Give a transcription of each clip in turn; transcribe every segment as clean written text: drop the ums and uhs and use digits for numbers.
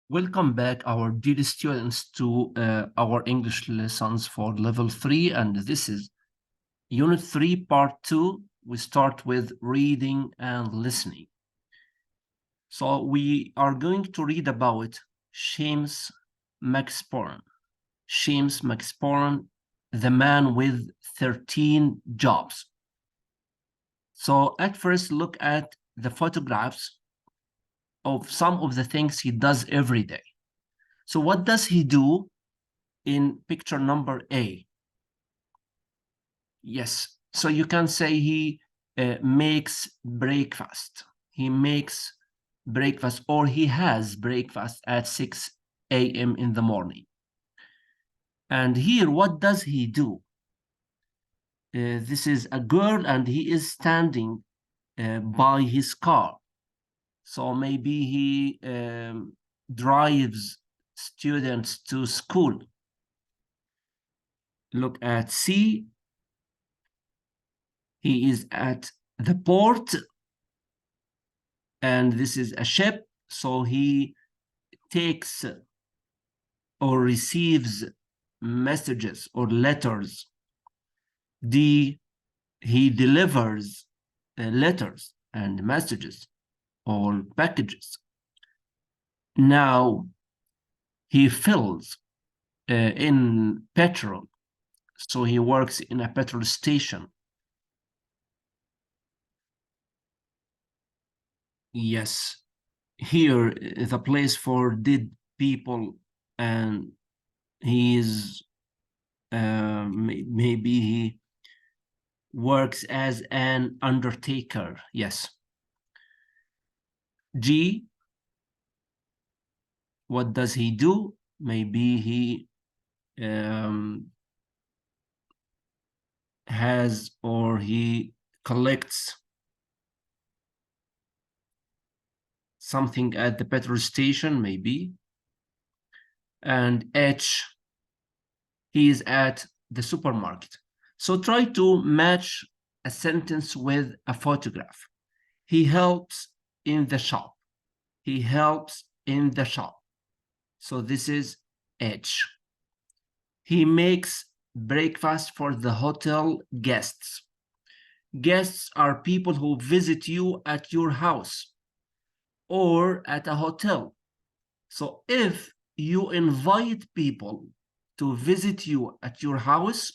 Welcome back, our dear students, to our English lessons for level 3, and this is Unit 3, Part 2. We start with reading and listening. So we are going to read about James McSporran. James McSporran, the man with 13 jobs. So at first, look at the photographs of some of the things he does every day. So what does he do in picture number A? Yes, so you can say he makes breakfast. He makes breakfast, or he has breakfast at 6 a.m. in the morning. And here, what does he do? This is a girl, and he is standing by his car. So maybe he drives students to school. Look at C. He is at the port, and this is a ship, so he takes or receives messages or letters. D, he delivers letters and messages or packages. Now, he fills in petrol, so he works in a petrol station. Yes, here is a place for dead people, and he is maybe he works as an undertaker. Yes. G, what does he do? Maybe he has or he collects something at the petrol station, maybe. And H, he is at the supermarket. So try to match a sentence with a photograph. He helps in the shop. He helps in the shop. So this is H. He makes breakfast for the hotel guests. Guests are people who visit you at your house or at a hotel. So if you invite people to visit you at your house,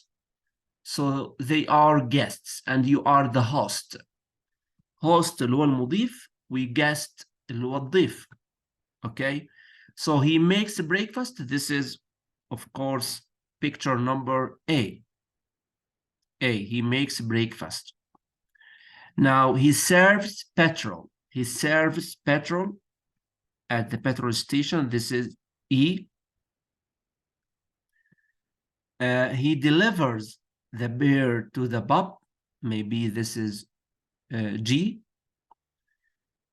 so they are guests and you are the host. Host اللي هو المضيف وguest اللي هو الضيف. Okay, so he makes breakfast. This is, of course, picture number A. A, he makes breakfast. Now he serves petrol. He serves petrol at the petrol station. This is E. He delivers the beer to the pub. Maybe this is G.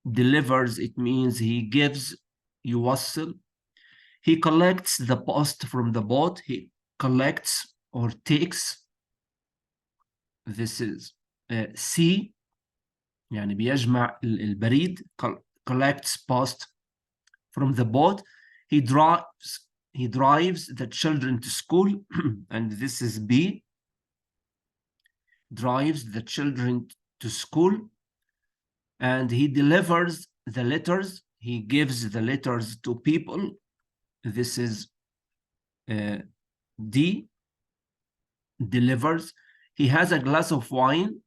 Delivers, it means he gives, يوصل. He collects the post from the boat. He collects or takes. This is C. يعني بيجمع البريد. Collects post from the boat. He drives the children to school. And this is B. Drives the children to school. And he delivers the letters. He gives the letters to people. This is D. Delivers. He has a glass of wine.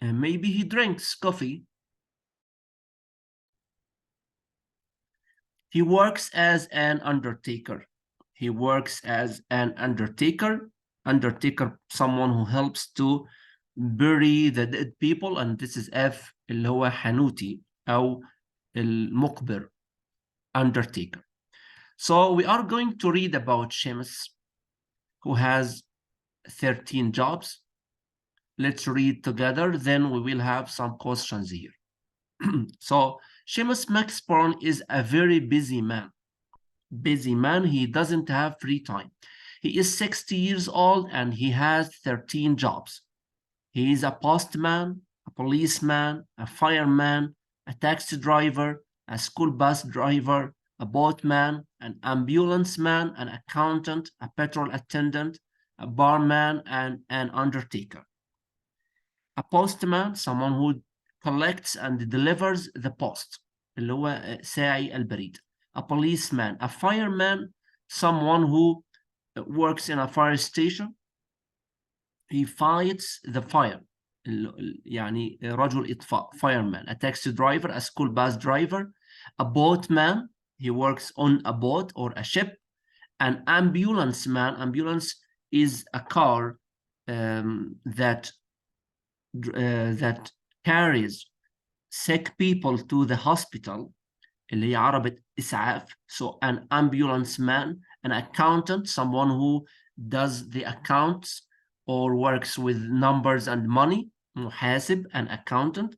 And maybe he drinks coffee. He works as an undertaker. He works as an undertaker. Undertaker, someone who helps to bury the dead people, and this is F اللي هو حنوتي أو المقبر, undertaker. So we are going to read about Shemus, who has 13 jobs. Let's read together, then we will have some questions here. So Shemus McSporran is a very busy man. Busy man, he doesn't have free time. He is 60 years old and he has 13 jobs. He is a postman, a policeman, a fireman, a taxi driver, a school bus driver, a boatman, an ambulance man, an accountant, a petrol attendant, a barman, and an undertaker. A postman, someone who collects and delivers the post, اللي هو ساعي البريد. A policeman, a fireman, someone who works in a fire station. He fights the fire. يعني رجل إطفاء, fireman. A taxi driver, a school bus driver. A boatman, he works on a boat or a ship. An ambulance man, ambulance is a car that carries sick people to the hospital, اللي هي عربة إسعاف. So an ambulance man. An accountant, someone who does the accounts or works with numbers and money. محاسب, an accountant.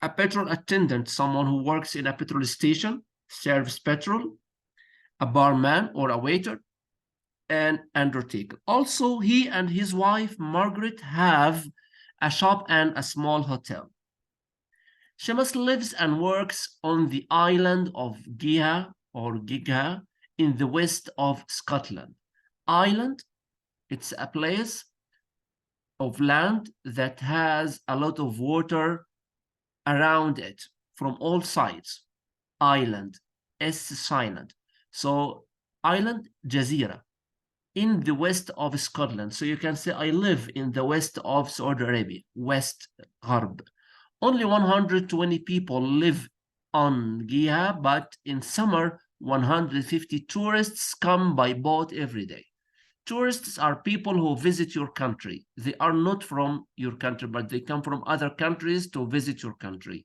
A petrol attendant, someone who works in a petrol station, serves petrol. A barman or a waiter. An undertaker. Also, he and his wife, Margaret, have a shop and a small hotel. Shemus lives and works on the island of Giha or Gigha in the west of Scotland. Island, it's a place of land that has a lot of water around it from all sides. Island, S silent. So island, Jazeera, in the west of Scotland. So you can say, I live in the west of Saudi Arabia, west, Gharb. Only 120 people live on Giha, but in summer, 150 tourists come by boat every day. Tourists are people who visit your country. They are not from your country, but they come from other countries to visit your country.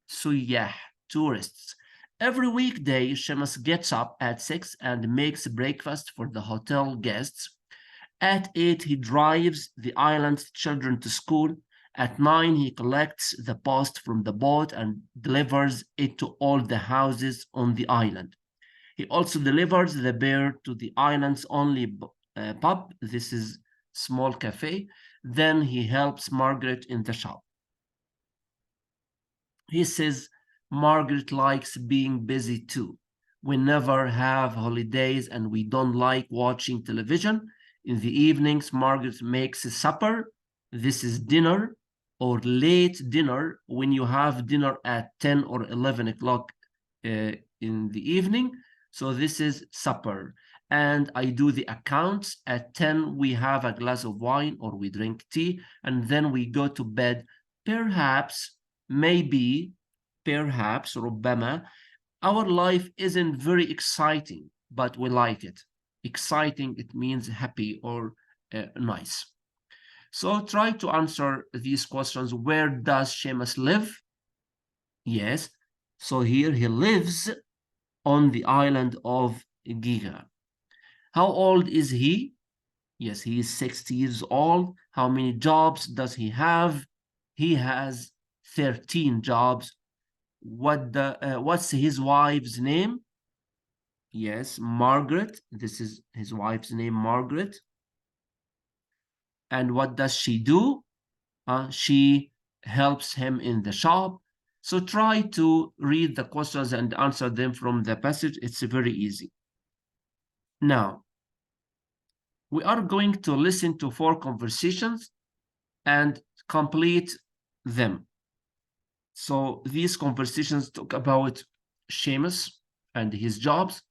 Suyah, tourists. Every weekday, Shemus gets up at 6 and makes breakfast for the hotel guests. At 8, he drives the island's children to school. At 9, he collects the post from the boat and delivers it to all the houses on the island. He also delivers the beer to the island's only pub. This is small cafe. Then he helps Margaret in the shop. He says, Margaret likes being busy too. We never have holidays and we don't like watching television. In the evenings, Margaret makes a supper. This is dinner or late dinner when you have dinner at 10 or 11 o'clock in the evening. So this is supper. And I do the accounts. At 10, we have a glass of wine or we drink tea, and then we go to bed. Perhaps, maybe, perhaps, ربما, our life isn't very exciting, but we like it. Exciting, it means happy or nice. So try to answer these questions. Where does Shemus live? Yes. So here he lives on the island of Giga. How old is he? Yes, he is 60 years old. How many jobs does he have? He has 13 jobs. What's his wife's name? Yes, Margaret. This is his wife's name, Margaret. And what does she do? She helps him in the shop. So try to read the questions and answer them from the passage. It's very easy. Now, we are going to listen to 4 conversations and complete them. So these conversations talk about Shemus and his jobs.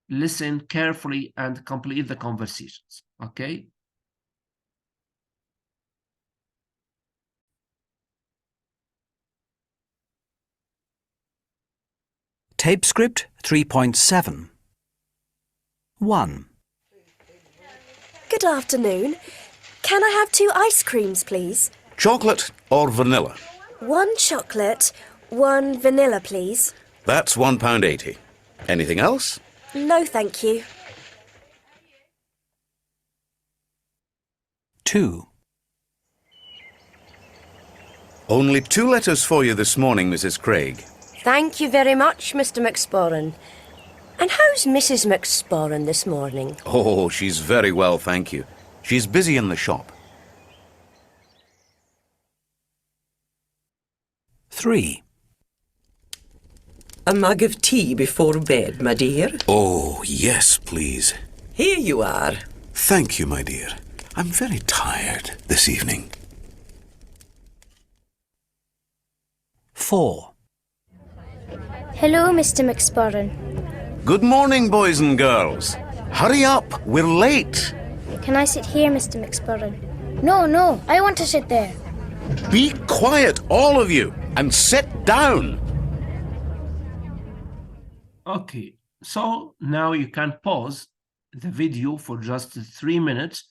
Listen carefully and complete the conversations, okay? Tape script 3.7. 1. Good afternoon. Can I have 2 ice creams, please? Chocolate or vanilla? 1 chocolate, 1 vanilla, please. That's £1.80. Anything else? No, thank you. 2. Only 2 letters for you this morning, Mrs. Craig. Thank you very much, Mr. McSporran. And how's Mrs. McSporran this morning? Oh, she's very well, thank you. She's busy in the shop. 3. A mug of tea before bed, my dear? Oh, yes, please. Here you are. Thank you, my dear. I'm very tired this evening. 4. Hello, Mr. McSporran. Good morning, boys and girls. Hurry up, we're late. Can I sit here, Mr. McSporran? No, I want to sit there. Be quiet, all of you, and sit down. Okay, so now you can pause the video for just 3 minutes.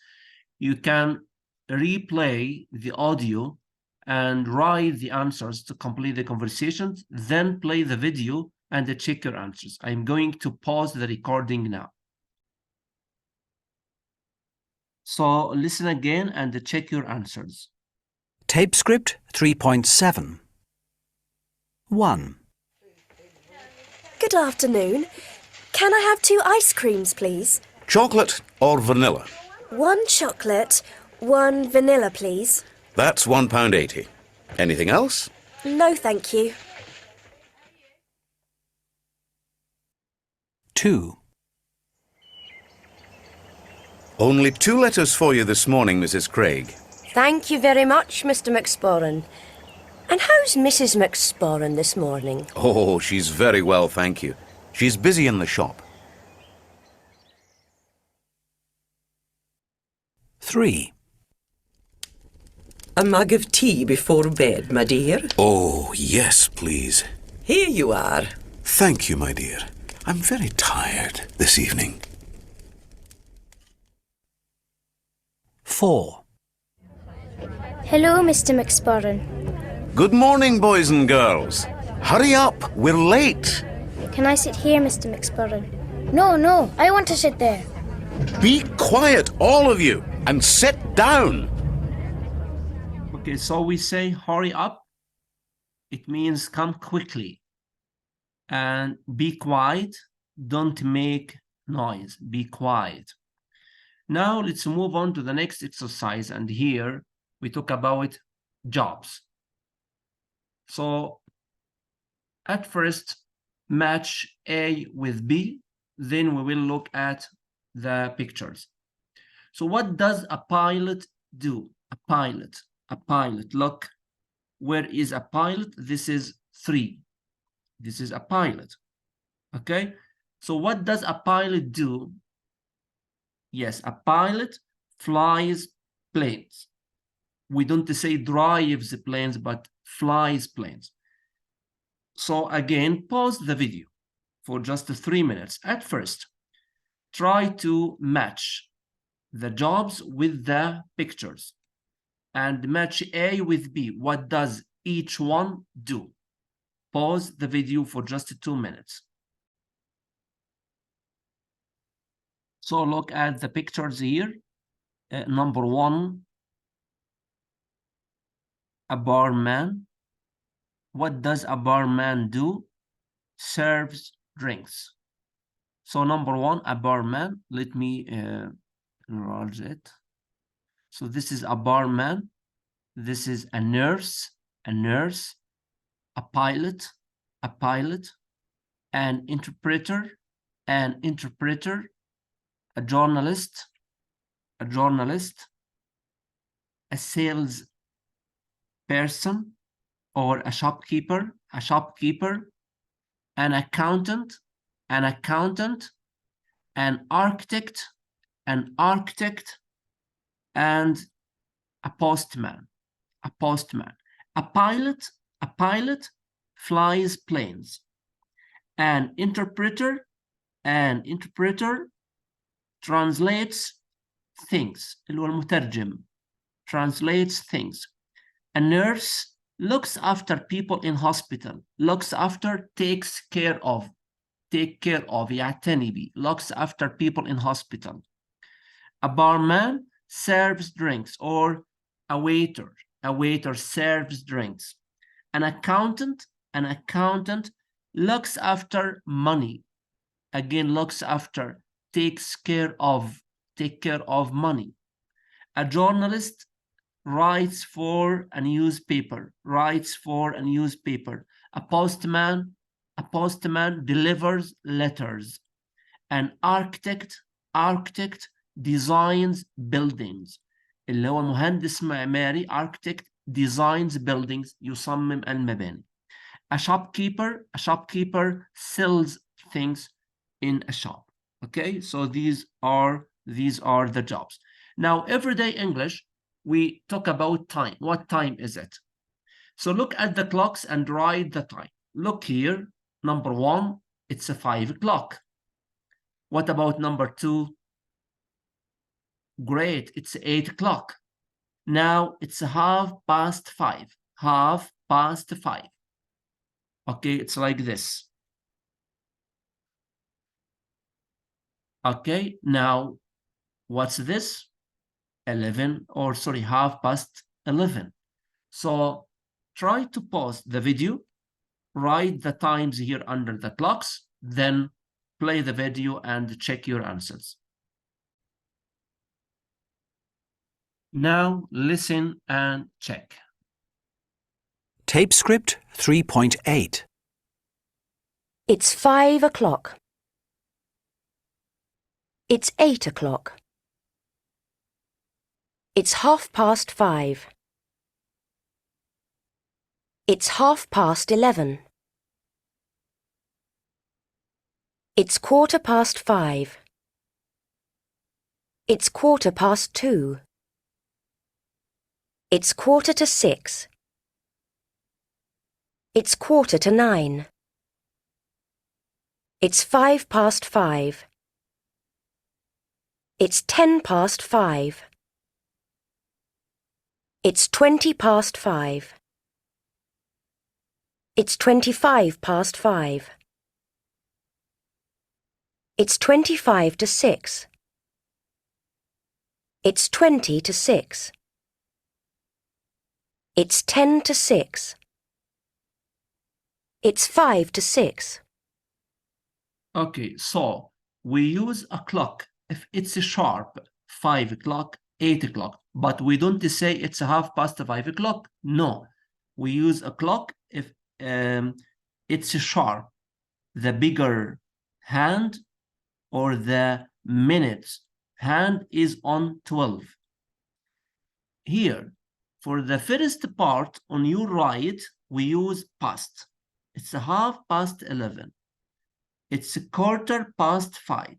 You can replay the audio and write the answers to complete the conversation, then play the video and check your answers. I'm going to pause the recording now. So listen again and check your answers. Tape script 3.7. 1. Good afternoon. Can I have 2 ice creams, please? Chocolate or vanilla? 1 chocolate, 1 vanilla, please. That's £1.80. Anything else? No, thank you. 2. Only 2 letters for you this morning, Mrs. Craig. Thank you very much, Mr. McSporran. And how's Mrs. McSporran this morning? Oh, she's very well, thank you. She's busy in the shop. 3. A mug of tea before bed, my dear? Oh, yes, please. Here you are. Thank you, my dear. I'm very tired this evening. 4. Hello, Mr. McSporran. Good morning, boys and girls. Hurry up, we're late. Can I sit here, Mr. McSporran? No, I want to sit there. Be quiet, all of you, and sit down. Okay, so we say hurry up. It means come quickly. And be quiet. Don't make noise. Be quiet. Now let's move on to the next exercise. And here we talk about jobs. So at first, match A with B. Then we will look at the pictures. So what does a pilot do? A pilot. Look, where is a pilot? This is 3. This is a pilot. Okay, so what does a pilot do? Yes, a pilot flies planes. We don't say drives planes, but flies planes. So again, pause the video for just 3 minutes. At first, try to match the jobs with the pictures and match A with B. What does each one do? Pause the video for just 2 minutes. So look at the pictures here. Number 1, a barman. What does a barman do? Serves drinks. So number 1, a barman. Let me enlarge it. So this is a barman. This is a nurse, a pilot, an interpreter, a journalist, a sales person or a shopkeeper, an accountant, an architect, and a postman. A pilot flies planes. An interpreter translates things. اللي هو المترجم. Translates things. A nurse looks after people in hospital. Looks after, takes care of. Take care of, يعتني بي. Looks after people in hospital. A barman serves drinks, or a waiter serves drinks. An accountant looks after money. Again, looks after, take care of money. A journalist writes for a newspaper. A postman postman delivers letters. An architect designs buildings. اللي هو مهندس معماري architect designs buildings يصمم المباني. A shopkeeper sells things in a shop. Okay, so these are the jobs. Now, everyday English, we talk about time. What time is it? So look at the clocks and write the time. Look here, number 1, it's 5 o'clock. What about number 2? Great, it's 8 o'clock. Now it's 5:30. 5:30. Okay, it's like this. Okay, now what's this? 11, or sorry, 11:30. So try to pause the video, write the times here under the clocks, then play the video and check your answers. Now listen and check. Tape script 3.8. It's 5 o'clock. It's 8 o'clock. It's 5:30. It's 11:30. It's 5:15. It's 2:15. It's 6:15. It's 9:15. It's 5:05. It's 10:05. It's 20:05. It's 25:05. It's 5:25. It's 20:06. It's 10:06. It's 5:06. Okay, so we use a clock if it's sharp, 5 o'clock, 8 o'clock, but we don't say it's 5:30. No, we use a clock if it's sharp, the bigger hand or the minutes hand is on 12. Here, for the first part on your right, we use past. It's 11:30. It's 5:15.